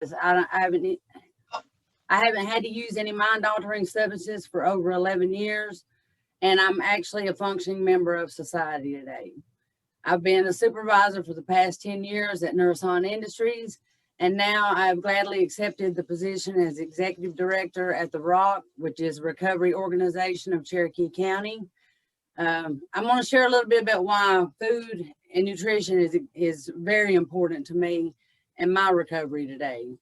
I haven't had to use any mind-altering substances for over 11 years, and I'm actually a functioning member of society today. I've been a supervisor for the past 10 years at Nurson Industries, and now I have gladly accepted the position as executive director at the ROC, which is a recovery organization of Cherokee County. I'm going to share a little bit about why food and nutrition is very important to me and my recovery today.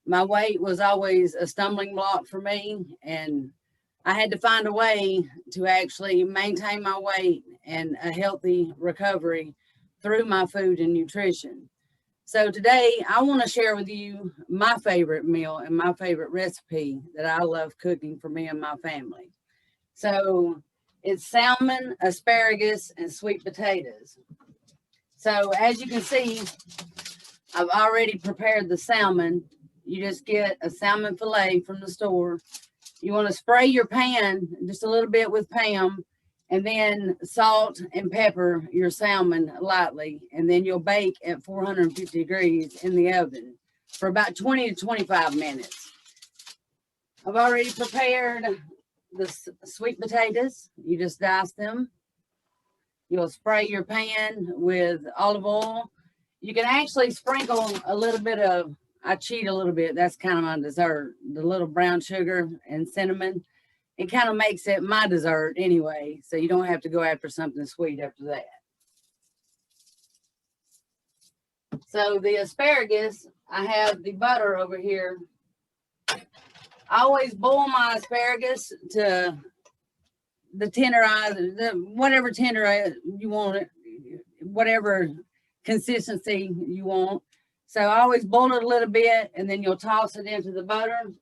My weight was always a stumbling block for me, and I had to find a way to actually maintain my weight and a healthy recovery through my food and nutrition. So today I want to share with you my favorite meal and my favorite recipe that I love cooking for me and my family. So it's salmon, asparagus, and sweet potatoes. So as you can see, I've already prepared the salmon. You just get a salmon fillet from the store. You want to spray your pan just a little bit with Pam, and then salt and pepper your salmon lightly, and then you'll bake at 450 degrees in the oven for about 20 to 25 minutes. I've already prepared the sweet potatoes. You just dice them. You'll spray your pan with olive oil. You can actually sprinkle a little bit of, I cheat a little bit, that's kind of my dessert, the little brown sugar and cinnamon. It kind of makes it my dessert anyway, so you don't have to go after something sweet after that. So the asparagus, I have the butter over here. I always boil my asparagus to the tenderize, whatever tender you want it, whatever consistency you want. So I always boil it a little bit, and then you'll toss it into the butter.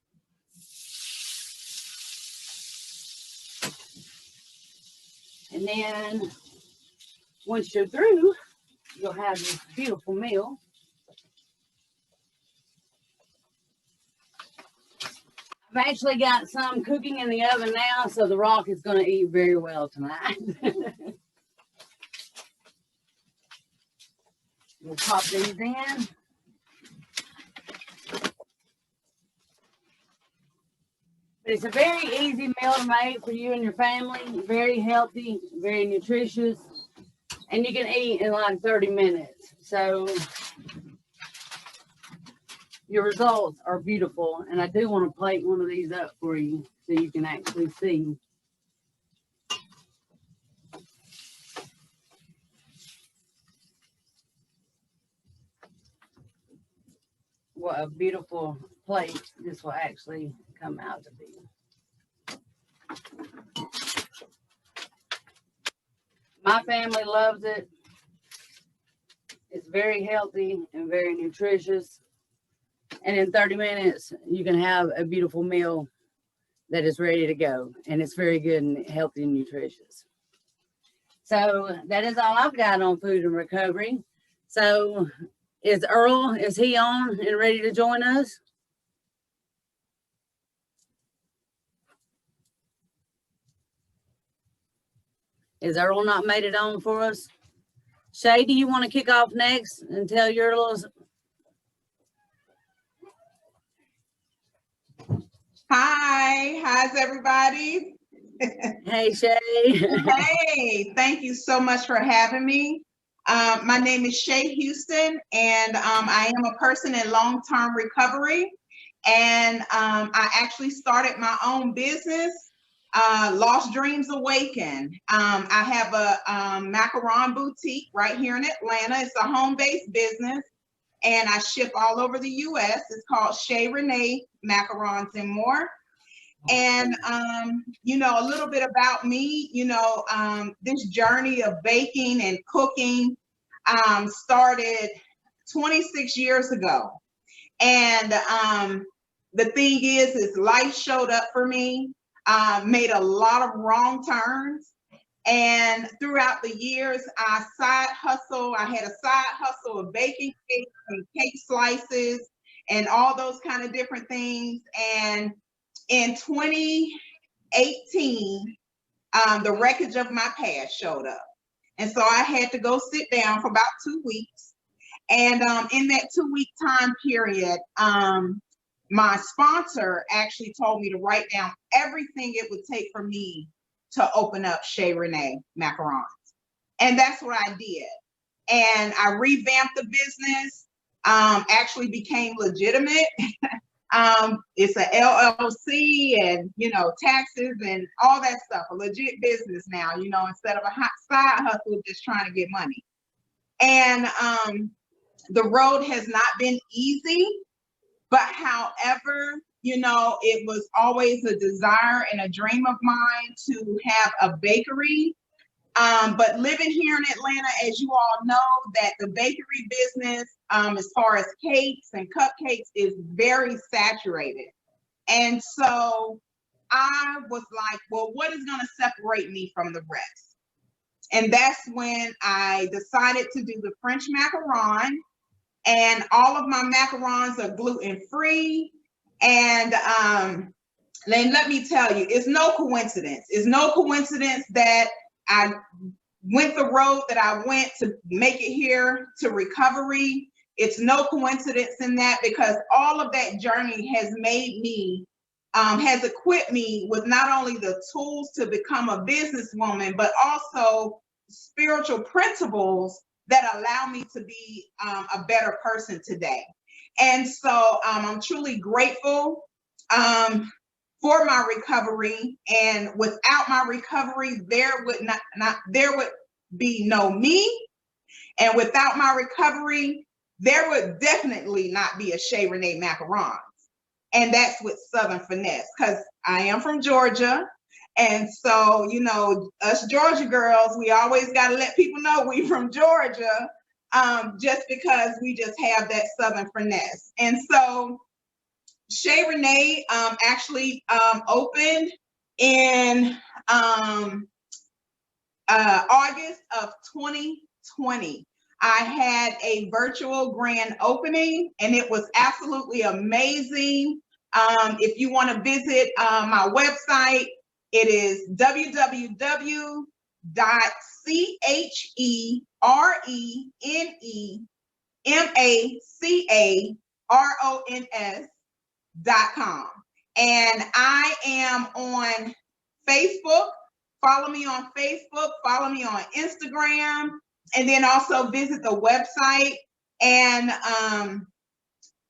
And then once you're through, you'll have this beautiful meal. I've actually got some cooking in the oven now, so the ROC is going to eat very well tonight. We'll pop these in. It's a very easy meal to make for you and your family. Very healthy, very nutritious, and you can eat in like 30 minutes. So your results are beautiful, and I do want to plate one of these up for you so you can actually see. What a beautiful plate this will actually come out to be. My family loves it. It's very healthy and very nutritious. And in 30 minutes, you can have a beautiful meal that is ready to go. And it's very good and healthy and nutritious. So that is all I've got on food and recovery. So is Earl, is he on and ready to join us? Is Earl not made it on for us? Shay, do you want to kick off next and tell your little... Hi, how's everybody? Hey, Shay. Hey, thank you so much for having me. My name is Shay Houston, and I am a person in long-term recovery. And I actually started my own business, Lost Dreams Awaken. I have a macaron boutique right here in Atlanta. It's a home-based business, and I ship all over the U.S. It's called Shay Renee Macarons and More. And, you know, a little bit about me, you know, this journey of baking and cooking started 26 years ago. And the thing is life showed up for me, made a lot of wrong turns. And throughout the years, I had a side hustle of baking cakes and cake slices and all those kind of different things. And in 2018, the wreckage of my past showed up. And so I had to go sit down for about 2 weeks And in that 2-week time period, my sponsor actually told me to write down everything it would take for me to open up Chez Renee Macarons. And that's what I did. And I revamped the business, actually became legitimate. It's a LLC and, you know, taxes and all that stuff, a legit business now, you know, instead of a hot side hustle just trying to get money. And the road has not been easy, but however, you know, it was always a desire and a dream of mine to have a bakery. But living here in Atlanta, as you all know, that the bakery business, as far as cakes and cupcakes, is very saturated. And so I was like, well, what is going to separate me from the rest? And that's when I decided to do the French macaron. And all of my macarons are gluten-free. And then let me tell you, it's no coincidence. It's no coincidence that I went the road that I went to make it here to recovery. It's no coincidence in that, because all of that journey has made me, has equipped me with not only the tools to become a businesswoman, but also spiritual principles that allow me to be a better person today. And so I'm truly grateful for my recovery. And without my recovery, there would there would be no me. And without my recovery, there would definitely not be a Chez Renee Macarons. And that's with Southern finesse, because I am from Georgia. And so, you know, us Georgia girls, we always got to let people know we from Georgia, just because we just have that Southern finesse. And so Chez Renee actually opened in August of 2020. I had a virtual grand opening and it was absolutely amazing. If you want to visit my website, it is www.CHERENEMACARONS.com. And I am on Facebook. Follow me on Facebook, follow me on Instagram, and then also visit the website. And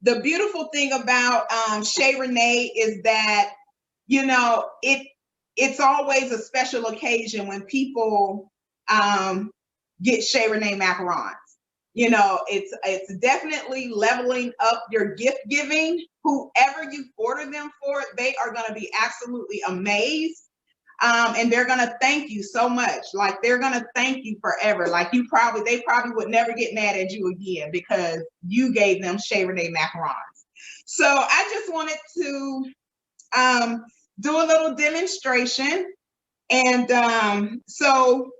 the beautiful thing about Chez Renee is that, you know, it's always a special occasion when people get Chez Renee macarons. You know, it's definitely leveling up your gift giving. Whoever you order them for, they are going to be absolutely amazed. And they're going to thank you so much. Like, they're going to thank you forever. Like, they probably would never get mad at you again because you gave them Chez Renee macarons. So I just wanted to do a little demonstration. And so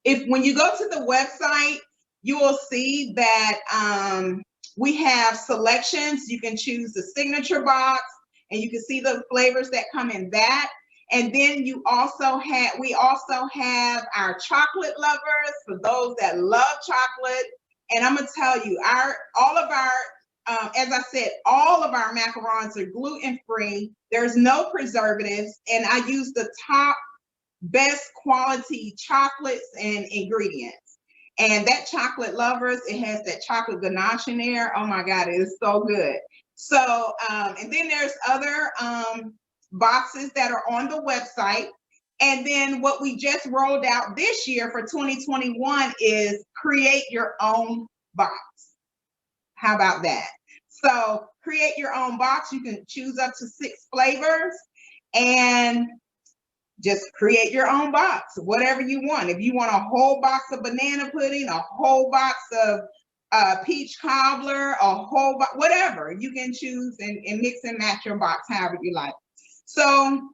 when you go to the website, you will see that we have selections. You can choose the signature box and you can see the flavors that come in that. And then we also have our chocolate lovers, for those that love chocolate. And I'm gonna tell you, all of our, as I said, all of our macarons are gluten-free. There's no preservatives, and I use the top best quality chocolates and ingredients. And that chocolate lovers, it has that chocolate ganache in there. Oh my God, it is so good. So, and then there's other boxes that are on the website. And then what we just rolled out this year for 2021 is create your own box. How about that? So create your own box. You can choose up to 6 flavors and just create your own box, whatever you want. If you want a whole box of banana pudding, a whole box of peach cobbler, a whole box, whatever, you can choose and mix and match your box however you like. So,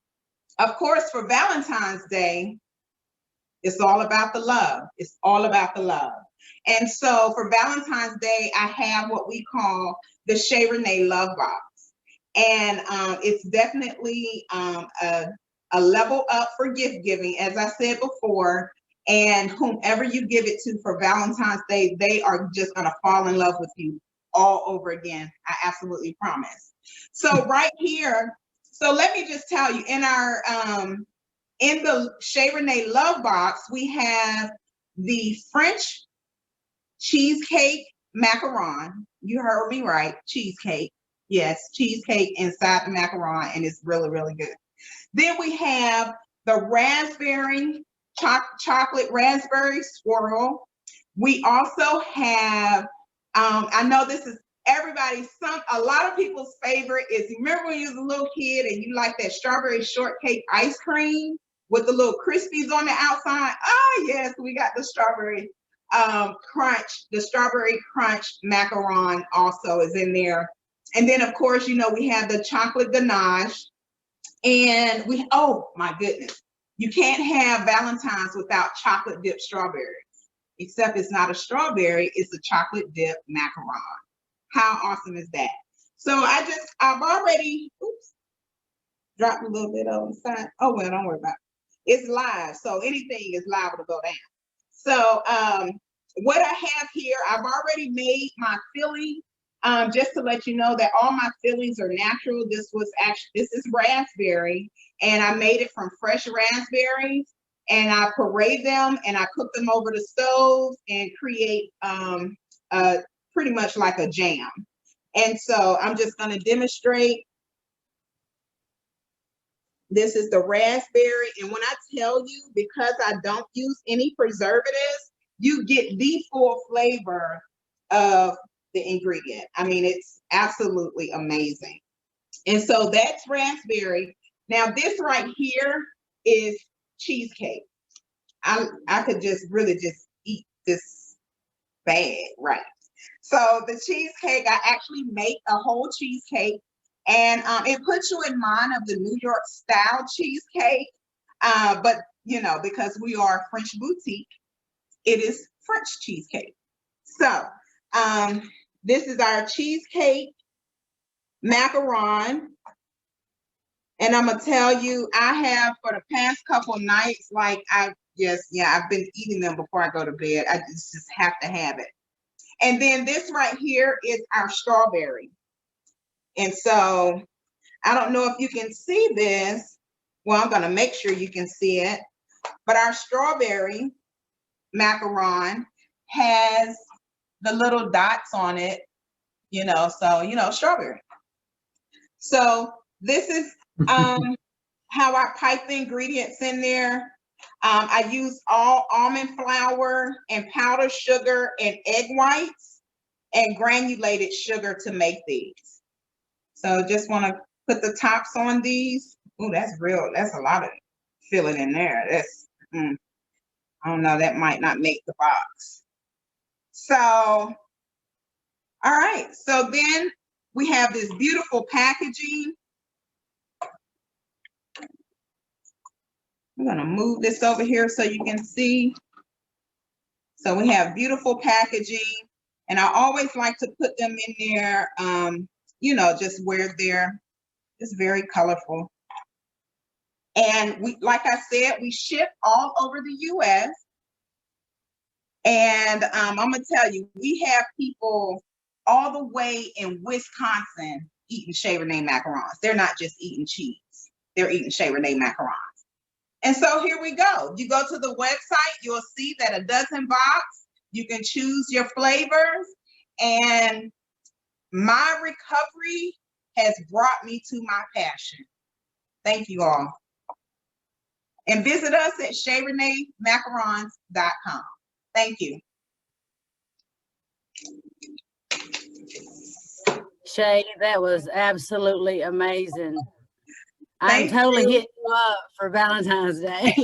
of course, for Valentine's Day, it's all about the love. It's all about the love. And so for Valentine's Day, I have what we call the Chez Renee Love Box. And it's definitely a level up for gift giving, as I said before. And whomever you give it to for Valentine's Day, they are just going to fall in love with you all over again. I absolutely promise. So right here, so let me just tell you, in our in the Chez Renee Love Box, we have the French cheesecake macaron. You heard me right, cheesecake. Yes, cheesecake inside the macaron, and it's really, really good. Then we have the raspberry chocolate raspberry swirl. We also have, I know this is everybody's, a lot of people's favorite is, remember when you was a little kid and you like that strawberry shortcake ice cream with the little crispies on the outside? Oh yes, we got the strawberry crunch, the strawberry crunch macaron also is in there. And then of course, you know, we have the chocolate ganache. And we, oh my goodness, you can't have Valentine's without chocolate dipped strawberries, except it's not a strawberry, it's a chocolate dipped macaron. How awesome is that? So I've already, oops, dropped a little bit on the side. Oh, well, don't worry about it. It's live, so anything is liable to go down. So what I have here, I've already made my filling. Just to let you know that all my fillings are natural. This is raspberry, and I made it from fresh raspberries, and I parade them and I cook them over the stove and create pretty much like a jam. And so I'm just going to demonstrate. This is the raspberry, and when I tell you, because I don't use any preservatives, you get the full flavor of the ingredient. I mean, it's absolutely amazing. And so that's raspberry. Now this right here is cheesecake. I could just really just eat this bag, right? So the cheesecake, I actually make a whole cheesecake, and it puts you in mind of the New York style cheesecake. But you know, because we are a French boutique, it is French cheesecake. So this is our cheesecake macaron. And I'm gonna tell you, I have for the past couple of nights, like I've been eating them before I go to bed. I just have to have it. And then this right here is our strawberry. And so I don't know if you can see this. Well, I'm gonna make sure you can see it. But our strawberry macaron has the little dots on it, you know, so, you know, strawberry. So this is how I pipe the ingredients in there. I use all almond flour and powdered sugar and egg whites and granulated sugar to make these. So just want to put the tops on these. Oh, that's a lot of filling in there. That's, I don't know, that might not make the box. So, all right, so then we have this beautiful packaging. I'm gonna move this over here so you can see. So we have beautiful packaging, and I always like to put them in there, you know, just where they're just very colorful. And we, like I said, we ship all over the US. And I'm gonna tell you, we have people all the way in Wisconsin eating Chez Renee macarons. They're not just eating cheese, they're eating Chez Renee macarons. And so here we go. You go to the website, you'll see that a dozen box, you can choose your flavors. And my recovery has brought me to my passion. Thank you all. And visit us at ChezReneeMacarons.com. Thank you. Shay, that was absolutely amazing. I'm Thank totally you. hitting you up for Valentine's Day.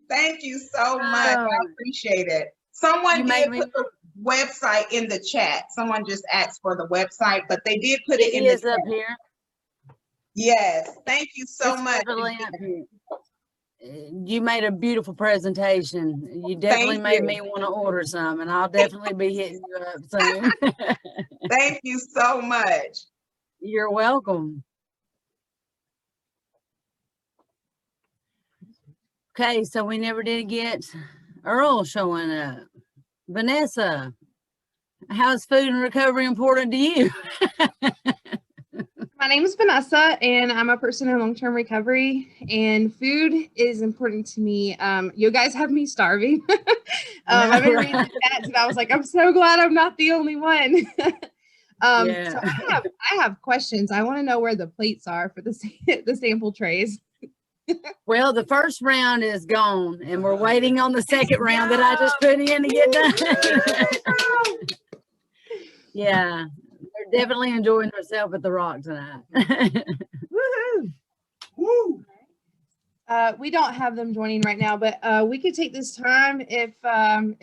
Thank you so much. I appreciate it. Someone did put the website in the chat. Someone just asked for the website, but they did put it in the chat. It is up here. Yes. Thank you so much. You made a beautiful presentation. You definitely made me want to order some, and I'll definitely be hitting you up soon. Thank you so much. You're welcome. Okay, so we never did get Earl showing up. Vanessa, how's food and recovery important to you? My name is Vanessa, and I'm a person in long-term recovery, and food is important to me. You guys have me starving. I've been reading stats, and I was like, I'm so glad I'm not the only one. Yeah. So I have questions. I want to know where the plates are for the sample trays. Well, the first round is gone, and we're waiting on the second round that I just put in to get done. Yeah, they're definitely enjoying themselves at the Rock tonight. Woohoo! Woo! We don't have them joining right now, but we could take this time if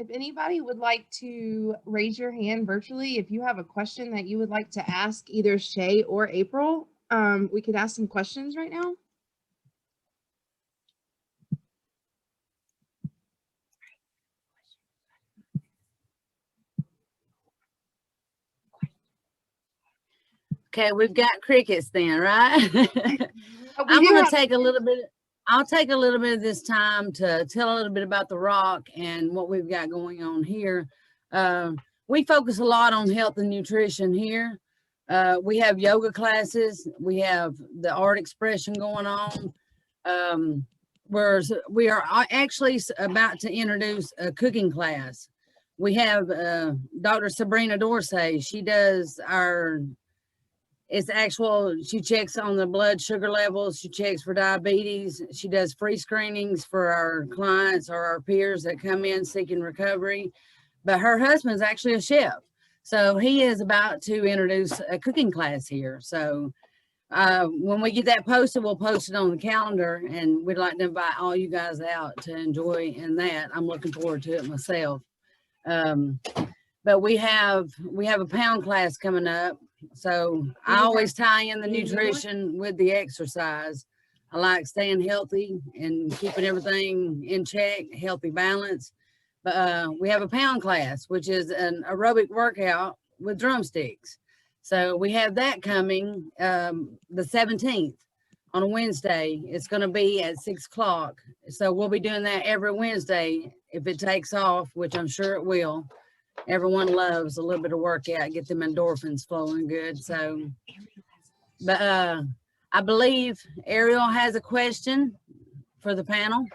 anybody would like to raise your hand virtually. If you have a question that you would like to ask either Shay or April, we could ask some questions right now. Okay, we've got crickets then, right? I'm going to take a little bit. I'll take a little bit of this time to tell a little bit about the Rock and what we've got going on here. We focus a lot on health and nutrition here. We have yoga classes. We have the art expression going on. We are actually about to introduce a cooking class. We have Dr. Sabrina Dorsey. She does she checks on the blood sugar levels. She checks for diabetes. She does free screenings for our clients or our peers that come in seeking recovery. But her husband's actually a chef. So he is about to introduce a cooking class here. So when we get that posted, we'll post it on the calendar, and we'd like to invite all you guys out to enjoy in that. I'm looking forward to it myself. But we have a pound class coming up. So I always tie in the nutrition with the exercise. I like staying healthy and keeping everything in check, healthy balance. But we have a pound class, which is an aerobic workout with drumsticks. So we have that coming the 17th on a Wednesday. It's going to be at 6 o'clock. So we'll be doing that every Wednesday if it takes off, which I'm sure it will. Everyone loves a little bit of workout, get them endorphins flowing good. So, but I believe Ariel has a question for the panel.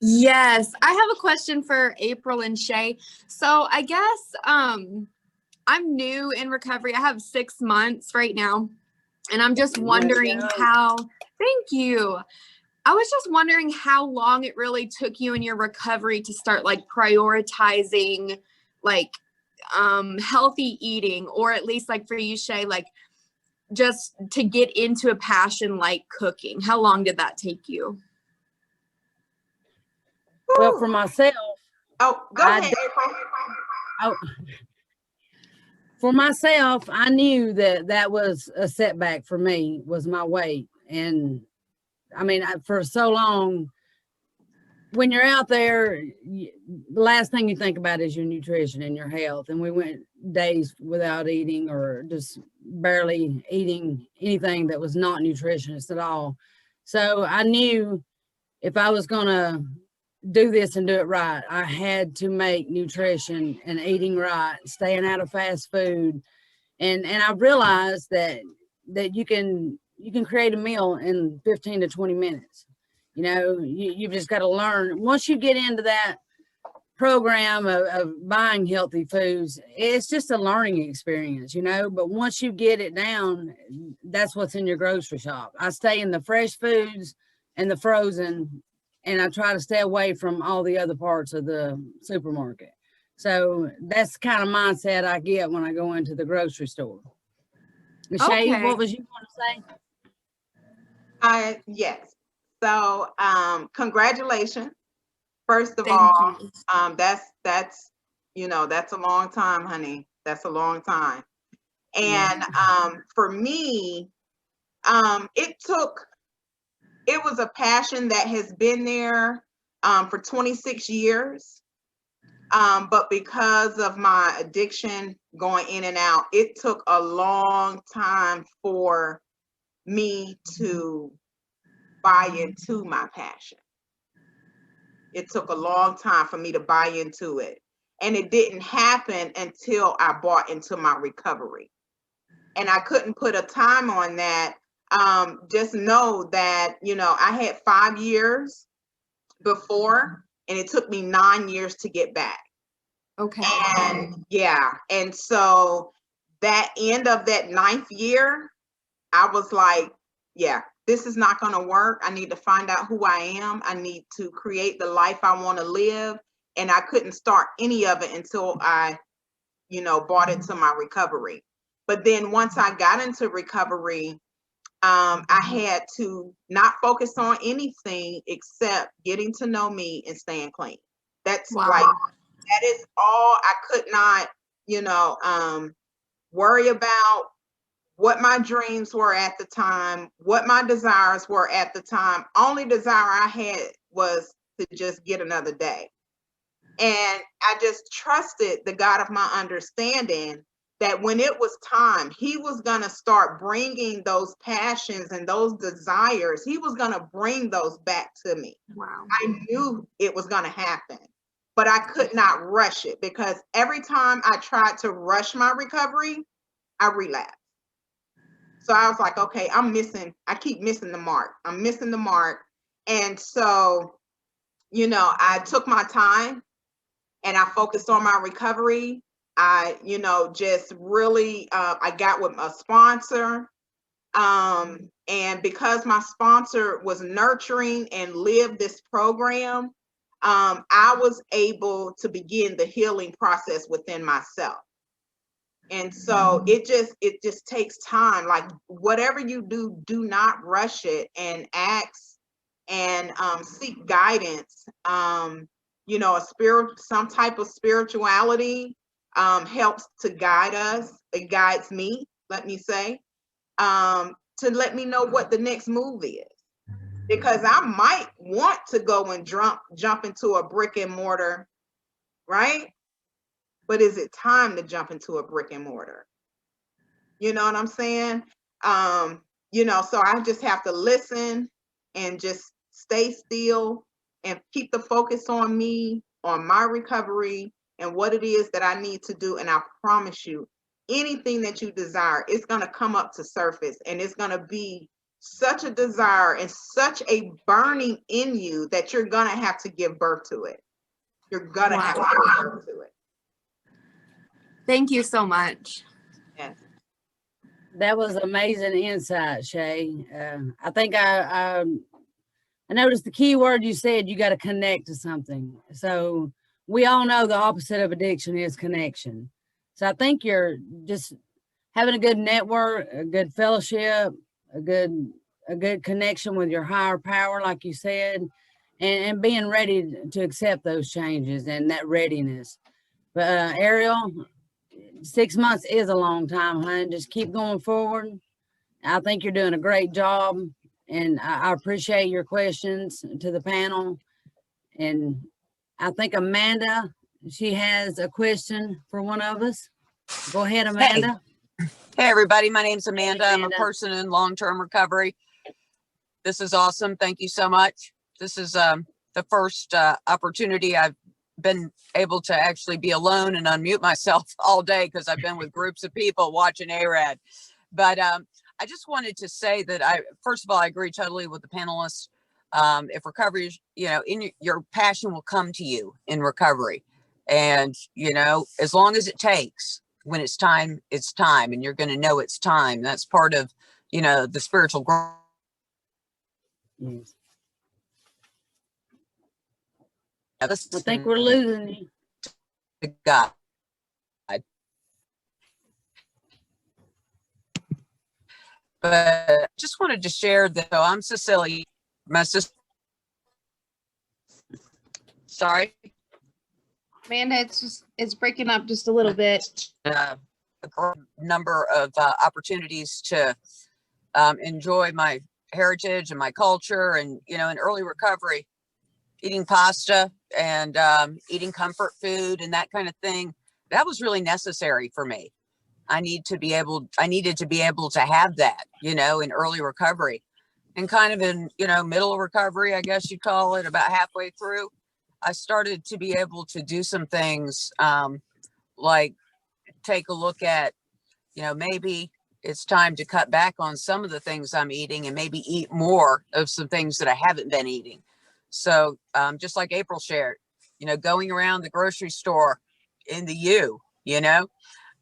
Yes, I have a question for April and Shay. So I guess I'm new in recovery. I have 6 months right now, and I'm just wondering thank you. I was just wondering how long it really took you in your recovery to start like prioritizing like healthy eating, or at least like for you, Shay, like just to get into a passion like cooking. How long did that take you? Well, for myself. Oh, go ahead, April. Oh, for myself, I knew that was a setback for me, was my weight. And I mean, for so long, when you're out there, the last thing you think about is your nutrition and your health. And we went days without eating or just barely eating anything that was not nutritious at all. So I knew if I was going to do this and do it right, I had to make nutrition and eating right, staying out of fast food. And I realized that you can create a meal in 15 to 20 minutes. You know, you've just got to learn. Once you get into that program of buying healthy foods, it's just a learning experience, you know, but once you get it down, that's what's in your grocery shop. I stay in the fresh foods and the frozen, and I try to stay away from all the other parts of the supermarket. So that's the kind of mindset I get when I go into the grocery store. Shay, what was you going to say? Yes. So, congratulations. First of Thank all, you. that's a long time, honey. That's a long time. And for me, it was a passion that has been there for 26 years. But because of my addiction going in and out, it took a long time for me to buy into my passion. It took a long time for me to buy into it. And it didn't happen until I bought into my recovery. And I couldn't put a time on that. Just know that, you know, I had 5 years before, and it took me 9 years to get back. Okay. And yeah, and so that end of that 9th year, I was like, yeah, this is not going to work. I need to find out who I am. I need to create the life I want to live. And I couldn't start any of it until I, you know, bought into my recovery. But then once I got into recovery, I had to not focus on anything except getting to know me and staying clean. That's Wow. like, that is all. I could not, you know, worry about what my dreams were at the time, what my desires were at the time. Only desire I had was to just get another day. And I just trusted the God of my understanding that when it was time, he was going to start bringing those passions and those desires. He was going to bring those back to me. Wow. I knew it was going to happen, but I could not rush it, because every time I tried to rush my recovery, I relapsed. So I was like, okay, I keep missing the mark. I'm missing the mark. And so, you know, I took my time and I focused on my recovery. I, you know, just really, I got with a sponsor. And because my sponsor was nurturing and lived this program, I was able to begin the healing process within myself. And so it just takes time. Like, whatever you do, do not rush it, and ask and seek guidance. You know, some type of spirituality helps to guide us. It guides me, let me say, to let me know what the next move is. Because I might want to go and jump into a brick and mortar, right? But is it time to jump into a brick and mortar? You know what I'm saying? You know, so I just have to listen and just stay still and keep the focus on me, on my recovery, and what it is that I need to do. And I promise you, anything that you desire, it's going to come up to surface, and it's going to be such a desire and such a burning in you that you're going to have to give birth to it. You're going to have to give birth to it. Thank you so much. Yes. That was amazing insight, Shay. I think I noticed the key word you said. You got to connect to something. So we all know the opposite of addiction is connection. So I think you're just having a good network, a good fellowship, a good connection with your higher power, like you said, and being ready to accept those changes and that readiness. But Ariel, 6 months is a long time, hon. Just keep going forward. I think you're doing a great job, and I appreciate your questions to the panel. And I think Amanda, she has a question for one of us. Go ahead, Amanda. Hey everybody, my name's Amanda. Hey, I'm a Amanda. person in long-term recovery. This is awesome. Thank you so much. This is the first opportunity I've been able to actually be alone and unmute myself all day, because I've been with groups of people watching ARAD. But I just wanted to say that first of all, I agree totally with the panelists. If recovery is, you know, your passion will come to you in recovery. And, you know, as long as it takes, when it's time, and you're going to know it's time. That's part of, you know, the spiritual growth. Yes. I I think we're losing you. God. But just wanted to share that. So I'm Cecilia, my sister. Sorry. Amanda, it's breaking up just a little bit. A number of opportunities to enjoy my heritage and my culture, and, you know, in early recovery, eating pasta and eating comfort food and that kind of thing, that was really necessary for me. I needed to be able to have that, you know, in early recovery. and kind of in, middle of recovery, I guess you'd call it, about halfway through, I started to be able to do some things, like take a look at, maybe it's time to cut back on some of the things I'm eating and maybe eat more of some things that I haven't been eating. So just like April shared, going around the grocery store in the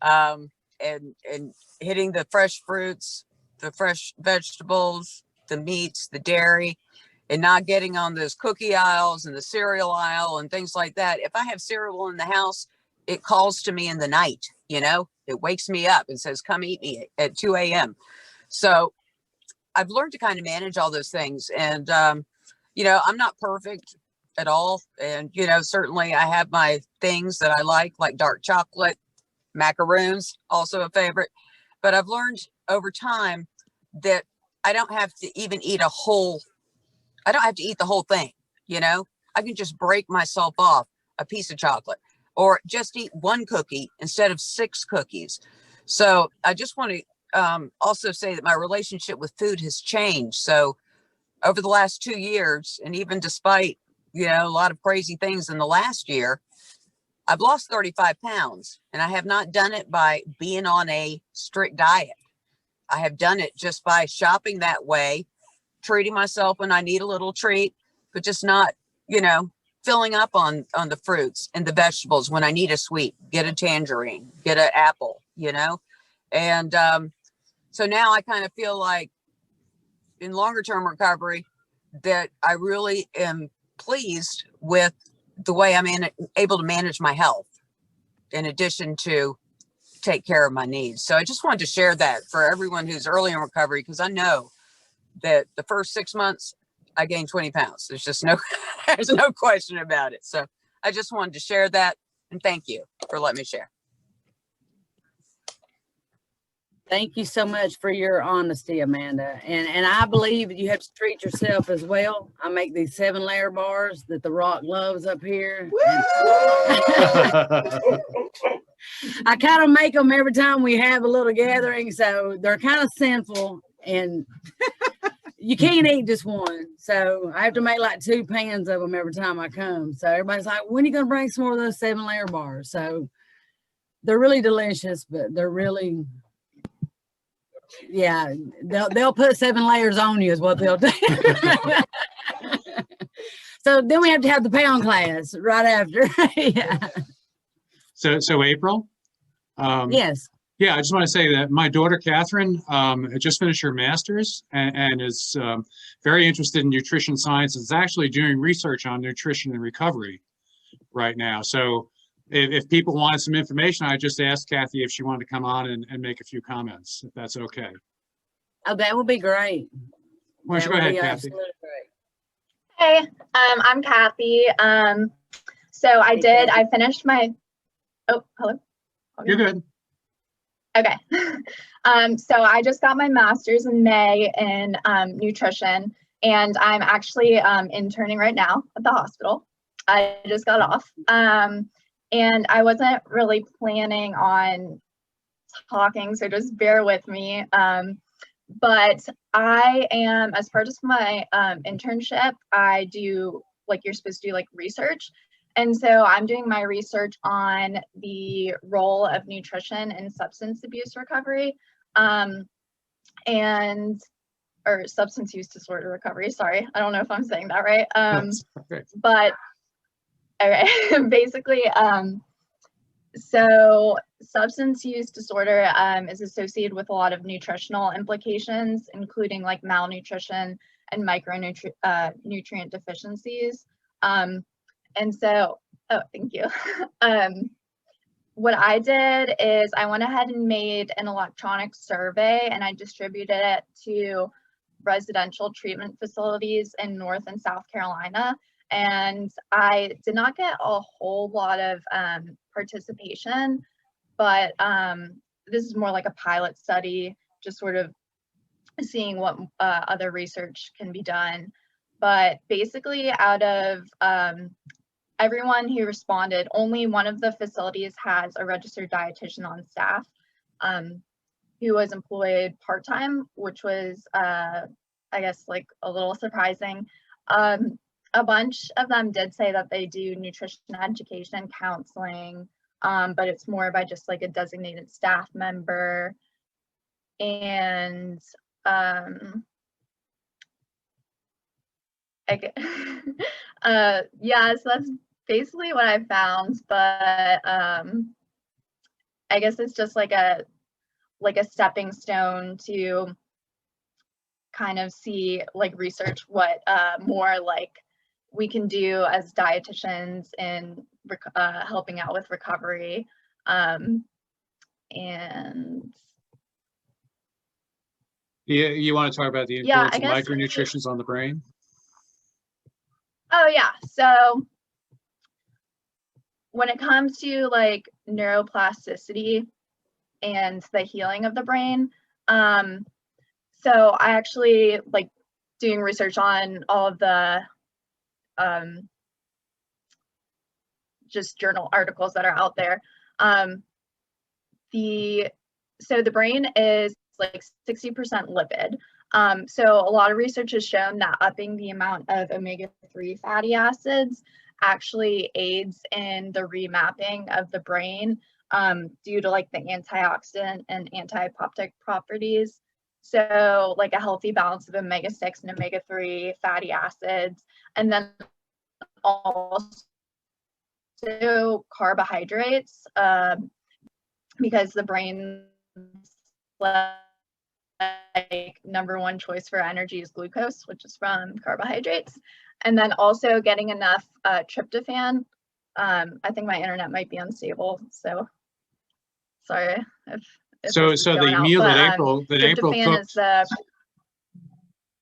and hitting the fresh fruits, the fresh vegetables, the meats, the dairy, and not getting on those cookie aisles and the cereal aisle and things like that. If I have cereal in the house, it calls to me in the night, it wakes me up and says, come eat me at 2 a.m. So I've learned to kind of manage all those things. And, I'm not perfect at all. And, certainly I have my things that I like dark chocolate, macaroons, also a favorite. But I've learned over time that I don't have to even eat the whole thing, I can just break myself off a piece of chocolate or just eat one cookie instead of 6 cookies. So I just want to also say that my relationship with food has changed. So over the last 2 years, and even despite, a lot of crazy things in the last year, I've lost 35 pounds, and I have not done it by being on a strict diet. I have done it just by shopping that way, treating myself when I need a little treat, but just not, filling up on the fruits and the vegetables when I need a sweet, get a tangerine, get an apple, and so now I kind of feel like in longer term recovery that I really am pleased with the way I'm able to manage my health in addition to take care of my needs. So I just wanted to share that for everyone who's early in recovery, because I know that the first 6 months I gained 20 pounds. There's just there's no question about it. So I just wanted to share that, and thank you for letting me share. Thank you so much for your honesty, Amanda. And I believe that you have to treat yourself as well. I make these 7-layer bars that The Rock loves up here. I kind of make them every time we have a little gathering, so they're kind of sinful, and you can't eat just one. So I have to make like 2 pans of them every time I come. So everybody's like, when are you going to bring some more of those 7-layer bars? So they're really delicious, but they're really, yeah, they'll put 7 layers on you is what they'll do. So then we have to have the pound class right after. Yeah. So April? Yes. Yeah, I just want to say that my daughter, Catherine, just finished her master's and is very interested in nutrition science. Is actually doing research on nutrition and recovery right now. So if people wanted some information, I just asked Kathy if she wanted to come on and make a few comments, if that's okay. Oh, that would be great. Why don't you go ahead, Kathy? Hey, I'm Kathy. So I finished my, oh, hello. You're good. Okay. So I just got my master's in May in nutrition, and I'm actually interning right now at the hospital. I just got off. And I wasn't really planning on talking, so just bear with me. But I am, as part of my internship, I do, like you're supposed to do, like research. And so I'm doing my research on the role of nutrition in substance abuse recovery, or substance use disorder recovery. Sorry, I don't know if I'm saying that right. But okay, basically, so substance use disorder is associated with a lot of nutritional implications, including like malnutrition and micronutrient deficiencies. And so, oh, thank you. What I did is I went ahead and made an electronic survey, and I distributed it to residential treatment facilities in North and South Carolina. And I did not get a whole lot of participation, but this is more like a pilot study, just sort of seeing what other research can be done. But basically, out of everyone who responded, only one of the facilities has a registered dietitian on staff who was employed part-time, which was I guess, like a little surprising. A bunch of them did say that they do nutrition education counseling, but it's more by just like a designated staff member. And yeah, so that's basically what I found, but I guess it's just like a stepping stone to kind of see, like, research what more like we can do as dietitians in helping out with recovery. And You want to talk about the yeah, influence I of guess. micronutrients on the brain? Oh yeah, so when it comes to like neuroplasticity and the healing of the brain, so I actually like doing research on all of the just journal articles that are out there. So the brain is like 60% lipid. So a lot of research has shown that upping the amount of omega-3 fatty acids actually aids in the remapping of the brain due to like the antioxidant and anti-apoptic properties. So like a healthy balance of omega-6 and omega-3 fatty acids, and then also carbohydrates, because the brain's like number one choice for energy is glucose, which is from carbohydrates. And then also getting enough tryptophan. I think my internet might be unstable, so sorry if So the meal that April cooked,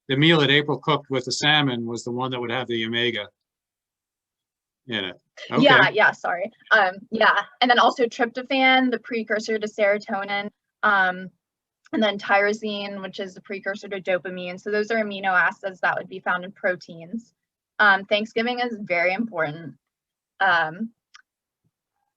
the meal that April cooked with the salmon was the one that would have the omega in it. Okay. Yeah, sorry. Yeah, and then also tryptophan, the precursor to serotonin, and then tyrosine, which is the precursor to dopamine. So those are amino acids that would be found in proteins. Thanksgiving is very important.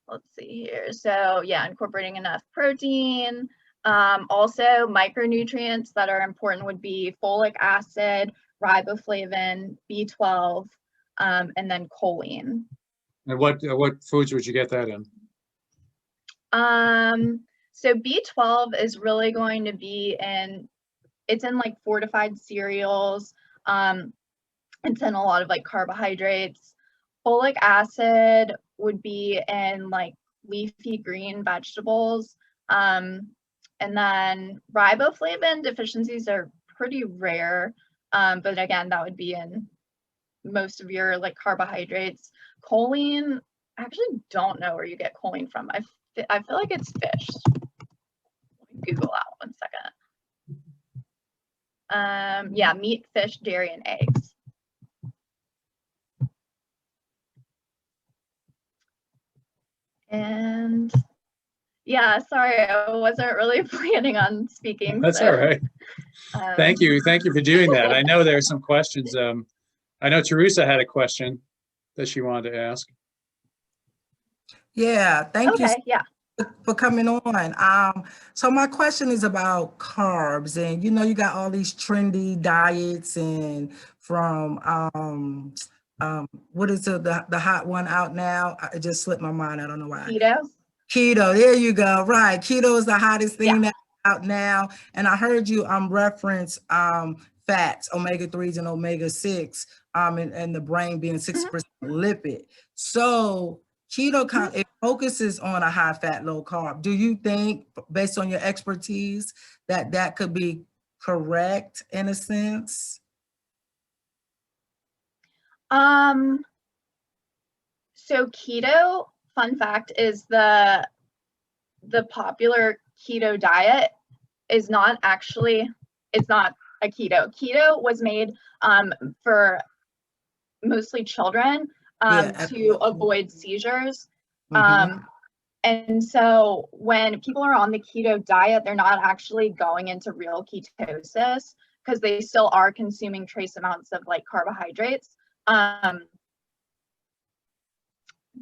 Let's see here. So yeah, incorporating enough protein. Also micronutrients that are important would be folic acid, riboflavin, B12, and then choline. And what foods would you get that in? So B12 is really going to be it's in like fortified cereals. It's in a lot of like carbohydrates. Folic acid would be in like leafy green vegetables. And then riboflavin deficiencies are pretty rare. But again, that would be in most of your like carbohydrates. Choline, I actually don't know where you get choline from. I feel like it's fish. Google that 1 second. Yeah, meat, fish, dairy, and eggs. And yeah, sorry, I wasn't really planning on speaking. That's so, all right. Thank you for doing that. I know there are some questions. I know Teresa had a question that she wanted to ask. Yeah, thank you yeah. for coming on. So my question is about carbs, and you got all these trendy diets, and from what is the hot one out now? It just slipped my mind. I don't know why. Keto. There you go. Right. Keto is the hottest thing that's out now. And I heard you reference fats, omega-3s and omega-6, and the brain being 6% lipid. So keto it focuses on a high fat, low carb. Do you think, based on your expertise, that could be correct in a sense? So keto, fun fact, is the popular keto diet is not actually, it's not a keto. Keto was made for mostly children to avoid seizures. And so when people are on the keto diet, they're not actually going into real ketosis because they still are consuming trace amounts of like carbohydrates.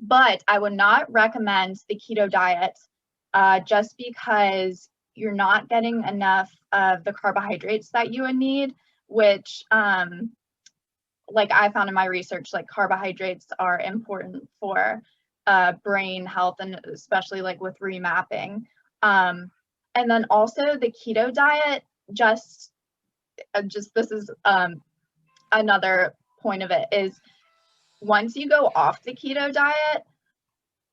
But I would not recommend the keto diet just because you're not getting enough of the carbohydrates that you would need, which like I found in my research, like carbohydrates are important for brain health, and especially like with remapping. And then also the keto diet, just this is another point of it, is once you go off the keto diet,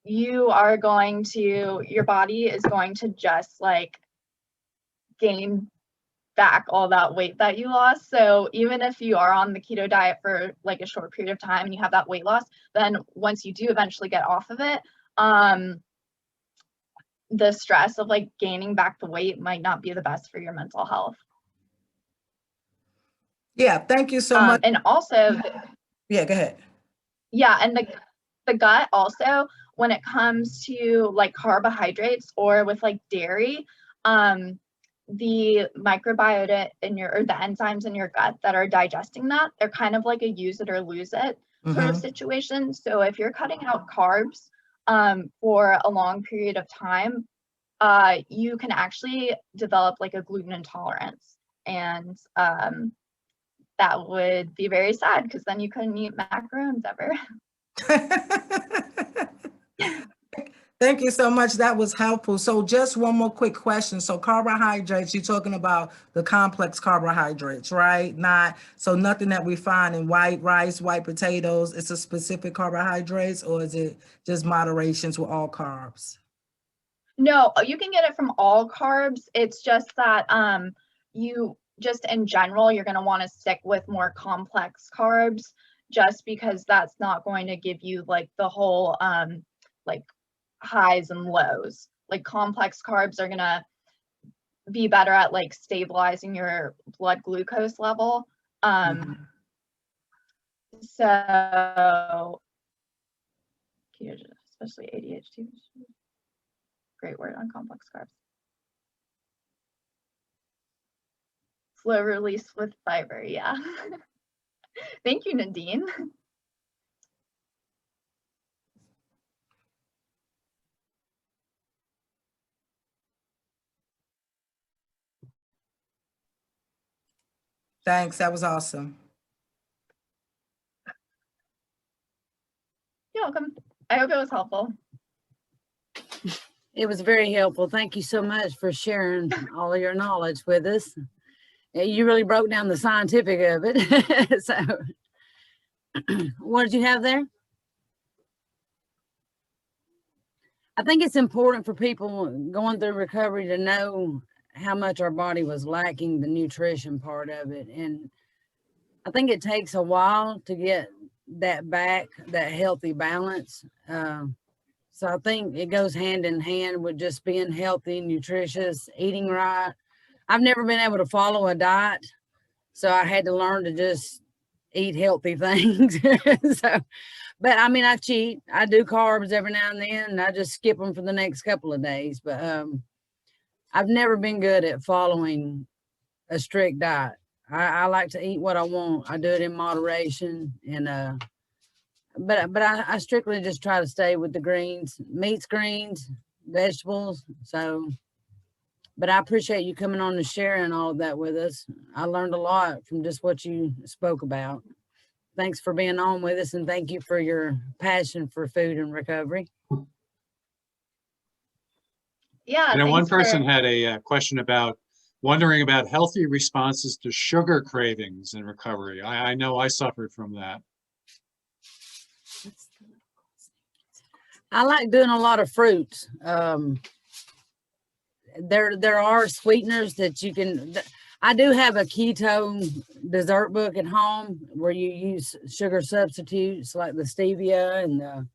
you are going to, your body is going to just like gain back all that weight that you lost. So even if you are on the keto diet for like a short period of time and you have that weight loss, then once you do eventually get off of it, the stress of like gaining back the weight might not be the best for your mental health. Yeah, thank you so much. And also, yeah, go ahead. Yeah, and the gut also, when it comes to like carbohydrates or with like dairy, the microbiota in your, or the enzymes in your gut that are digesting that, they're kind of like a use it or lose it sort of situation. So if you're cutting out carbs for a long period of time, you can actually develop like a gluten intolerance, and that would be very sad because then you couldn't eat macarons ever. Thank you so much. That was helpful. So just one more quick question. So carbohydrates, you're talking about the complex carbohydrates, right? So nothing that we find in white rice, white potatoes, it's a specific carbohydrates, or is it just moderations with all carbs? No, you can get it from all carbs. It's just that you just in general, you're going to want to stick with more complex carbs, just because that's not going to give you like the whole like highs and lows. Like complex carbs are going to be better at like stabilizing your blood glucose level. So especially ADHD, great word on complex carbs. Slow release with fiber, yeah. Thank you, Nadine. Thanks, that was awesome. You're welcome. I hope it was helpful. It was very helpful. Thank you so much for sharing all of your knowledge with us. You really broke down the scientific of it. So what did you have there? I think it's important for people going through recovery to know how much our body was lacking the nutrition part of it. And I think it takes a while to get that back, that healthy balance. So I think it goes hand in hand with just being healthy, nutritious, eating right. I've never been able to follow a diet, so I had to learn to just eat healthy things. So, but I mean, I cheat. I do carbs every now and then, and I just skip them for the next couple of days. But I've never been good at following a strict diet. I like to eat what I want. I do it in moderation, and but I strictly just try to stay with the greens, meats, greens, vegetables. So, but I appreciate you coming on and sharing all of that with us. I learned a lot from just what you spoke about. Thanks for being on with us, and thank you for your passion for food and recovery. Yeah. And then one person had a question about wondering about healthy responses to sugar cravings in recovery. I know I suffered from that. I like doing a lot of fruits. There are sweeteners that you can. I do have a keto dessert book at home where you use sugar substitutes like the stevia and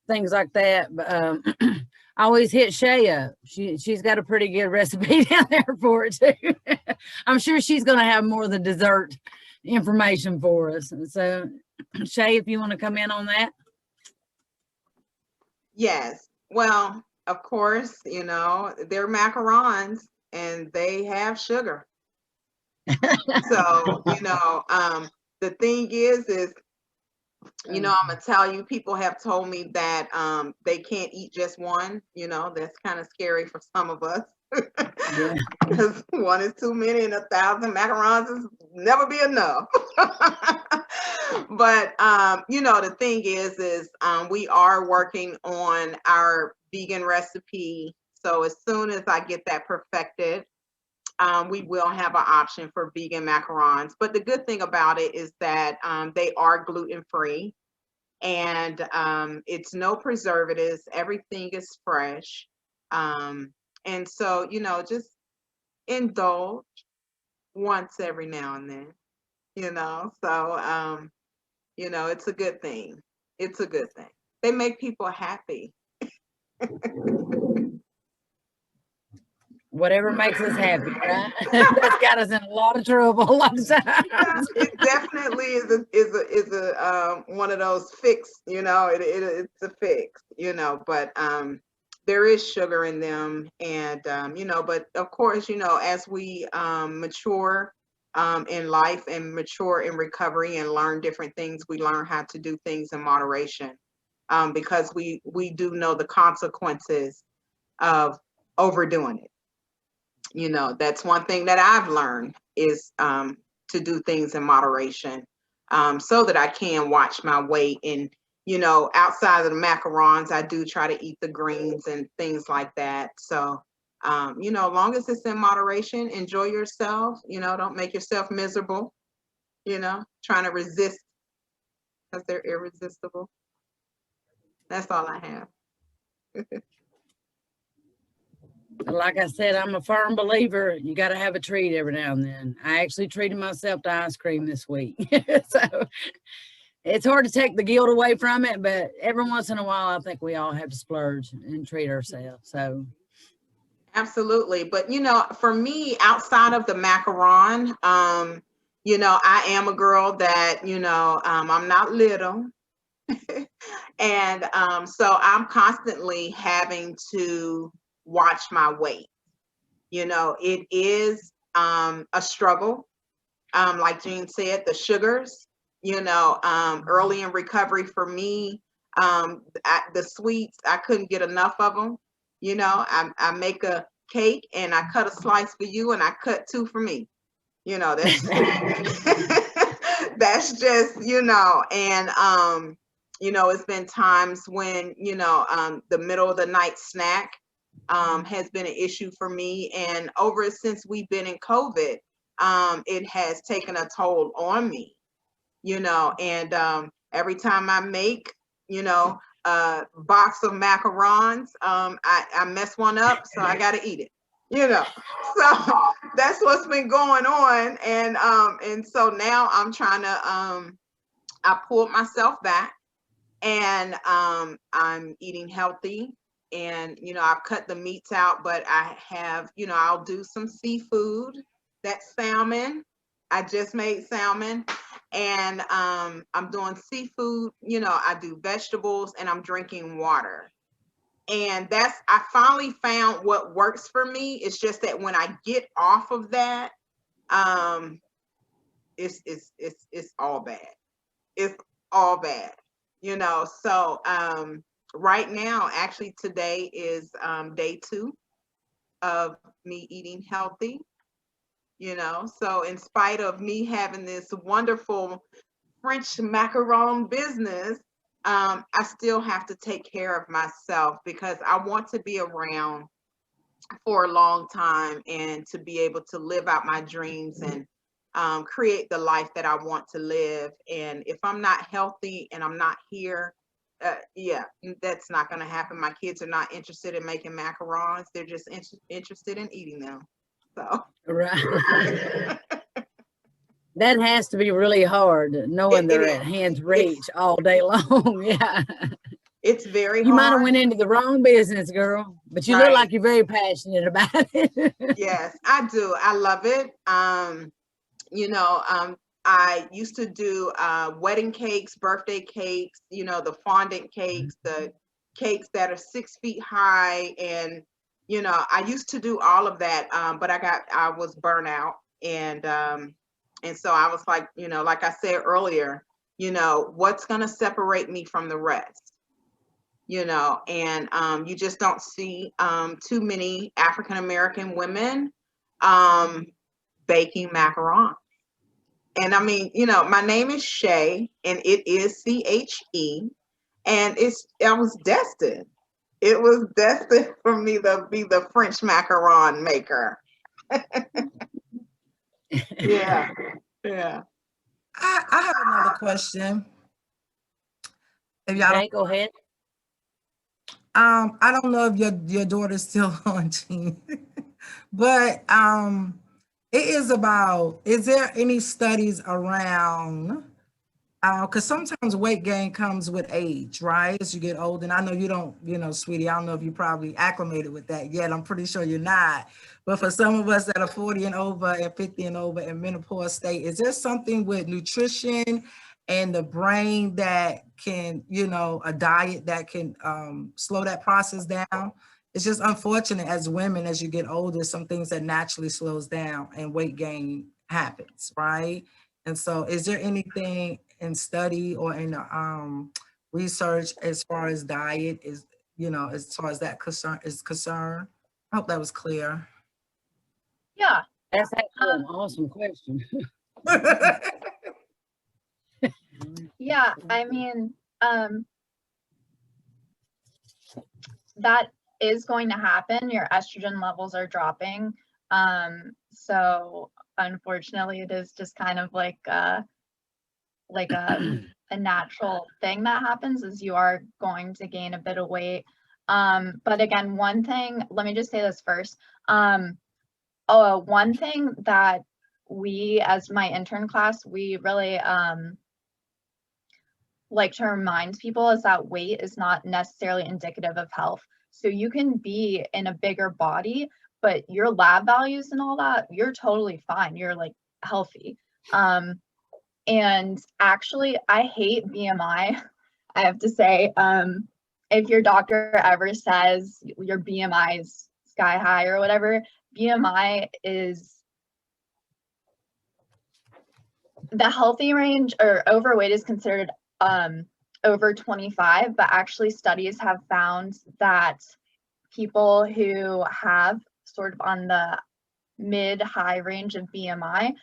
things like that. But I always hit Shay up. She's got a pretty good recipe down there for it too. I'm sure she's going to have more of the dessert information for us. And so, Shay, if you want to come in on that. Yes. Well, of course, you know, they're macarons and they have sugar. So, you know, the thing is, you know, I'm gonna tell you, people have told me that they can't eat just one, you know, that's kind of scary for some of us. Yeah. Because one is too many and 1,000 macarons is never be enough. But you know, the thing is we are working on our vegan recipe. So as soon as I get that perfected, we will have an option for vegan macarons. But the good thing about it is that they are gluten-free, and it's no preservatives. Everything is fresh. And so, you know, just indulge once every now and then, you know. So, you know, it's a good thing. It's a good thing. They make people happy. Whatever makes us happy, right? That's got us in a lot of trouble a lot of times. It definitely is a one of those fix, you know. It's a fix, you know. But there is sugar in them, and you know. But of course, you know, as we mature in life and mature in recovery and learn different things, we learn how to do things in moderation, because we do know the consequences of overdoing it. You know, that's one thing that I've learned is to do things in moderation, so that I can watch my weight. And, you know, outside of the macarons, I do try to eat the greens and things like that. So, you know, as long as it's in moderation, enjoy yourself, you know, don't make yourself miserable, you know, trying to resist because they're irresistible. That's all I have. Like I said, I'm a firm believer. You got to have a treat every now and then. I actually treated myself to ice cream this week. So it's hard to take the guilt away from it, but every once in a while, I think we all have to splurge and treat ourselves. So Absolutely. But, you know, for me, outside of the macaron, you know, I am a girl that, you know, I'm not little. And so I'm constantly having to watch my weight. You know, it is a struggle. Like Jean said, the sugars, you know, early in recovery for me, the sweets, I couldn't get enough of them. You know, I make a cake and I cut a slice for you and I cut two for me. You know, that's that's just, you know. And you know, it's been times when, you know, the middle of the night snack has been an issue for me. And over since we've been in COVID, it has taken a toll on me, you know. And every time I make, you know, a box of macarons, I mess one up, so I got to eat it, you know. So that's what's been going on. And so now I'm trying to, I pulled myself back, and I'm eating healthy. And, you know, I've cut the meats out, but I have, you know, I'll do some seafood. That's salmon. I just made salmon. And I'm doing seafood, you know, I do vegetables, and I'm drinking water. And I finally found what works for me. It's just that when I get off of that, it's all bad. It's all bad, you know. So right now, actually today is day 2 of me eating healthy, you know. So in spite of me having this wonderful French macaron business, I still have to take care of myself because I want to be around for a long time and to be able to live out my dreams and create the life that I want to live. And if I'm not healthy and I'm not here, yeah, that's not going to happen. My kids are not interested in making macarons. They're just interested in eating them. So right. That has to be really hard, knowing they're at hand's reach all day long. Yeah. It's very You hard. might have went into the wrong business, girl, but you look like you're very passionate about it. Yes, I do. I love it. You know, I used to do wedding cakes, birthday cakes, you know, the fondant cakes, the cakes that are 6 feet high. And, you know, I used to do all of that, but I was burnt out. And so I was like, you know, like I said earlier, you know, what's going to separate me from the rest? you know, and you just don't see too many African American women baking macarons. And I mean, you know, my name is Shay, and it is C-H-E, and I was destined. It was destined for me to be the French macaron maker. Yeah, yeah. I have another question. If y'all Okay, go ahead. I don't know if your daughter's still on team, but it is about, is there any studies around, because sometimes weight gain comes with age, right? As you get older, and I know you don't, you know, sweetie, I don't know if you probably acclimated with that yet. I'm pretty sure you're not. But for some of us that are 40 and over and 50 and over in menopause state, is there something with nutrition and the brain that can, you know, a diet that can slow that process down? It's just unfortunate as women, as you get older, some things that naturally slows down and weight gain happens, right? And so is there anything in study or in research as far as diet is, you know, as far as that is concerned? I hope that was clear. Yeah. That's actually an awesome question. Yeah, I mean, that is going to happen. Your estrogen levels are dropping. So unfortunately, it is just kind of like a natural thing that happens, is you are going to gain a bit of weight. But again, one thing, let me just say this first. One thing that we, as my intern class, we really like to remind people is that weight is not necessarily indicative of health. So you can be in a bigger body, but your lab values and all that, you're totally fine. You're like healthy. And actually, I hate BMI. I have to say, if your doctor ever says your BMI is sky high or whatever, BMI is the healthy range, or overweight is considered over 25, but actually studies have found that people who have sort of on the mid-high range of BMI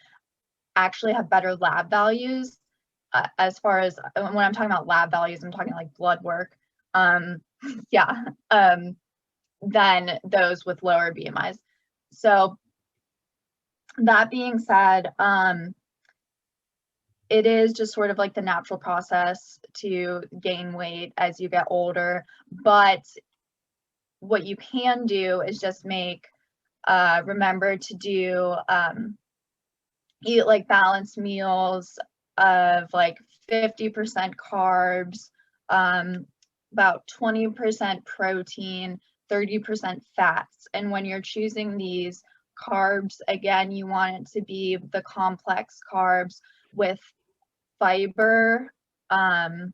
actually have better lab values. As far as when I'm talking about lab values, I'm talking like blood work. Than those with lower BMIs. So that being said, it is just sort of like the natural process to gain weight as you get older. But what you can do is just remember to do, eat like balanced meals of like 50% carbs, about 20% protein, 30% fats. And when you're choosing these carbs, again, you want it to be the complex carbs with fiber, and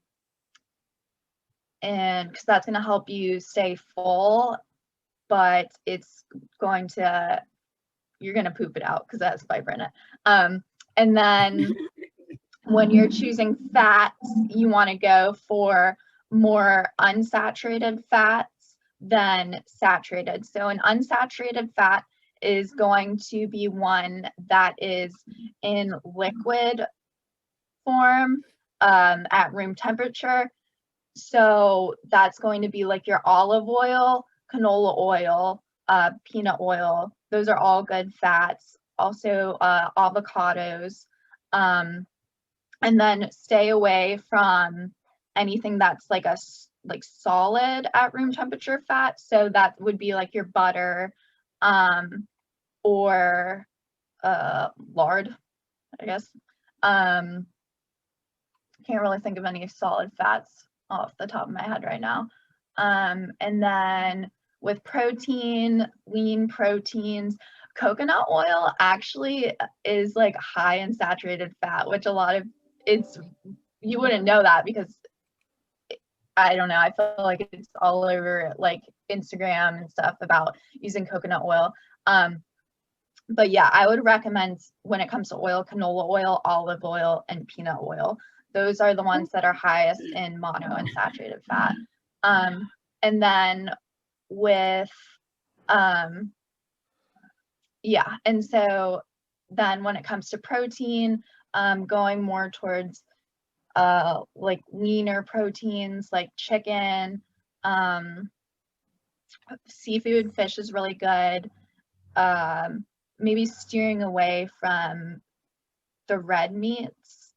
because that's going to help you stay full, but you're going to poop it out because that's fiber in it. And then when you're choosing fats, you want to go for more unsaturated fats than saturated. So an unsaturated fat is going to be one that is in liquid form at room temperature. So that's going to be like your olive oil, canola oil, peanut oil. Those are all good fats. Also avocados. And then stay away from anything that's like solid at room temperature fat. So that would be like your butter, or lard, I guess. Can't really think of any solid fats off the top of my head right now. And then with protein, lean proteins, coconut oil actually is like high in saturated fat, which you wouldn't know that because I don't know, I feel like it's all over like Instagram and stuff about using coconut oil. But yeah, I would recommend when it comes to oil, canola oil, olive oil, and peanut oil. Those are the ones that are highest in monounsaturated fat. And then with, yeah, and so then when it comes to protein, going more towards like leaner proteins like chicken, seafood, fish is really good. Maybe steering away from the red meats.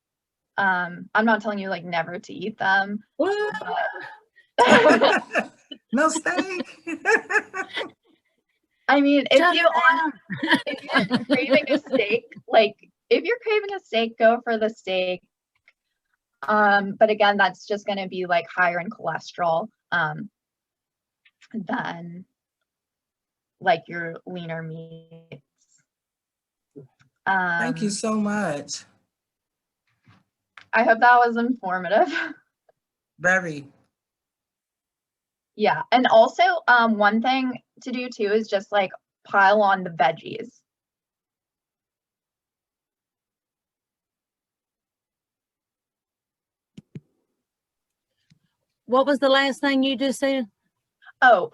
I'm not telling you like never to eat them. What? But No steak? I mean, if you're Shut craving a steak, like if you're craving a steak, go for the steak. But again, that's just going to be like higher in cholesterol than like your leaner meats. Thank you so much. I hope that was informative. Very. Yeah, and also one thing to do too is just like pile on the veggies. What was the last thing you just said? Oh,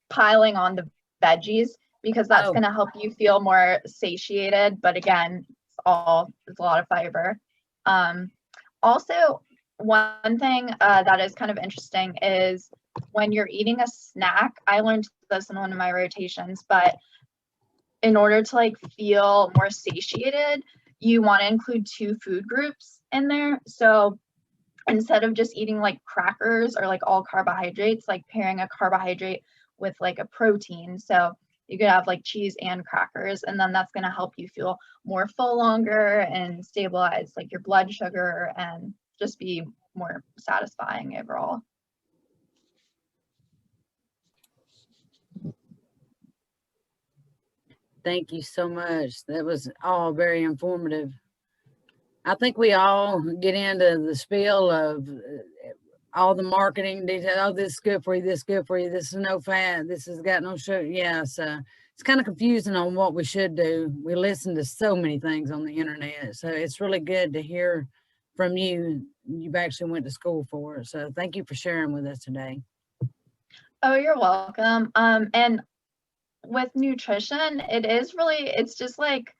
piling on the veggies because that's Oh. going to help you feel more satiated. But again, it's a lot of fiber. Also, one thing that is kind of interesting is when you're eating a snack, I learned this in one of my rotations, but in order to like feel more satiated, you want to include 2 food groups in there. So instead of just eating like crackers or like all carbohydrates, like pairing a carbohydrate with like a protein. So you could have like cheese and crackers, and then that's going to help you feel more full longer and stabilize like your blood sugar and just be more satisfying overall. Thank you so much. That was all very informative. I think we all get into the spiel of all the marketing detail. Oh, this is good for you. This is good for you. This is no fat. This has got no sugar. Yeah, so it's kind of confusing on what we should do. We listen to so many things on the internet, so it's really good to hear from you. You've actually went to school for it, so thank you for sharing with us today. Oh, you're welcome. And with nutrition, it's just like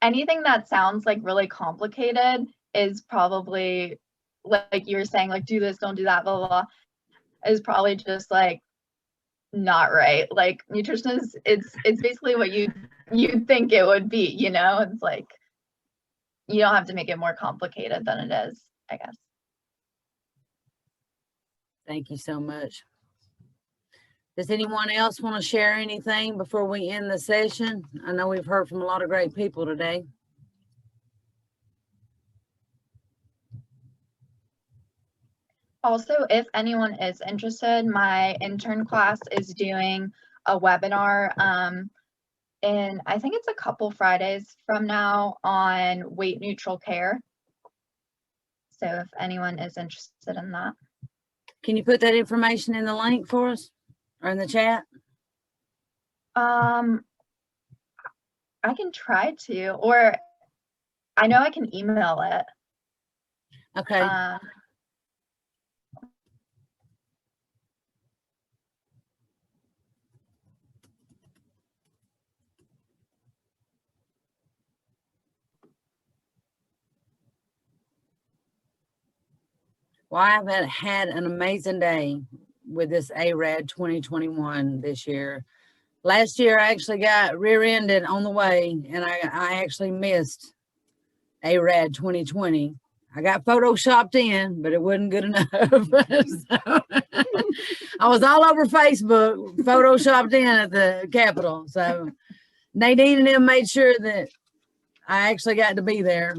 anything that sounds like really complicated is probably like you were saying, like do this, don't do that, blah, blah, blah, is probably just like not right. Like nutrition is, it's basically what you think it would be, you know? It's like, you don't have to make it more complicated than it is, I guess. Thank you so much. Does anyone else want to share anything before we end the session? I know we've heard from a lot of great people today. Also, if anyone is interested, my intern class is doing a webinar and I think it's a couple Fridays from now on weight neutral care. So if anyone is interested in that. Can you put that information in the link for us or in the chat? I can try to, or I know I can email it. Okay. Well, I've had an amazing day with this ARAD 2021 this year. Last year, I actually got rear-ended on the way, and I actually missed ARAD 2020. I got photoshopped in, but it wasn't good enough. So, I was all over Facebook, photoshopped in at the Capitol. So Nadine and them made sure that I actually got to be there,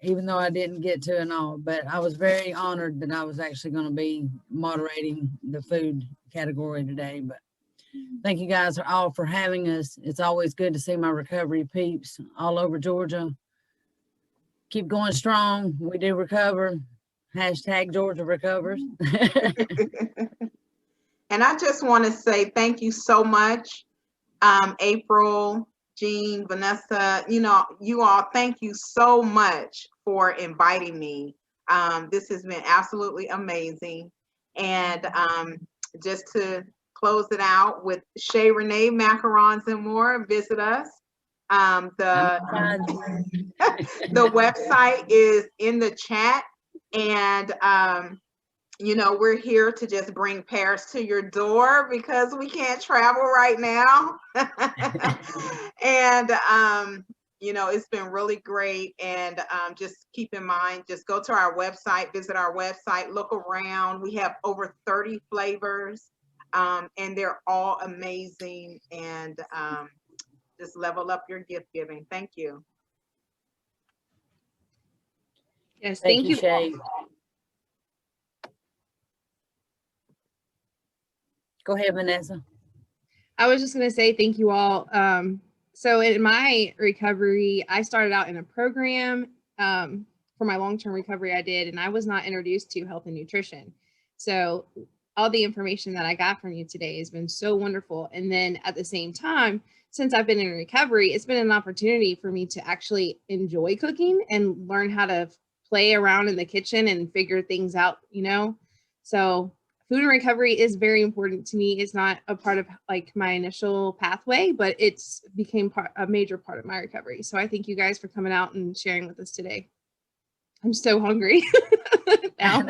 even though I didn't get to and all. But I was very honored that I was actually going to be moderating the food category today. But thank you guys all for having us. It's always good to see my recovery peeps all over Georgia. Keep going strong. We do recover. Hashtag Georgia recovers. And I just want to say thank you so much, April, Jean, Vanessa, you all, thank you so much for inviting me. This has been absolutely amazing. And just to close it out with Chez Renee Macarons and more, visit us. The website is in the chat, and you know, we're here to just bring pears to your door because we can't travel right now. And you know, it's been really great. And just keep in mind, just go to our website, visit our website, look around. We have over 30 flavors, and they're all amazing. And just level up your gift giving. Thank you. Yes, thank you. Shay. Go ahead, Vanessa. I was just going to say thank you all. So in my recovery, I started out in a program for my long-term recovery I did, and I was not introduced to health and nutrition. So all the information that I got from you today has been so wonderful. And then at the same time, since I've been in recovery, it's been an opportunity for me to actually enjoy cooking and learn how to play around in the kitchen and figure things out, you know? So food and recovery is very important to me. It's not a part of like my initial pathway, but it's became a major part of my recovery. So I thank you guys for coming out and sharing with us today. I'm so hungry now.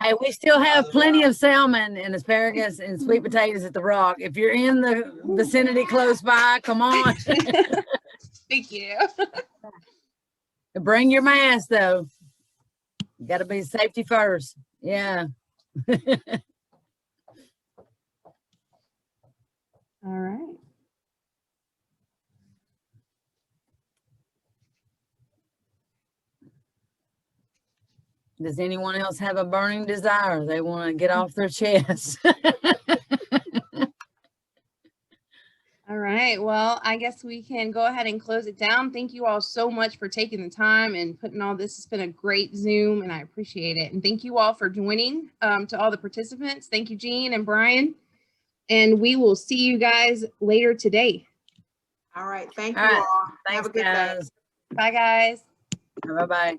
Hey, we still have plenty of salmon and asparagus and sweet potatoes at the Rock. If you're in the vicinity close by, come on. Thank you. Bring your mask though. You got to be safety first. Yeah. All right. Does anyone else have a burning desire they want to get off their chest? All right. Well, I guess we can go ahead and close it down. Thank you all so much for taking the time and putting all this. It's been a great Zoom, and I appreciate it. And thank you all for joining. To all the participants, thank you, Jean and Brian. And we will see you guys later today. All right. Thank you all. Thanks, Have a good guys. day. Bye, guys. Bye-bye.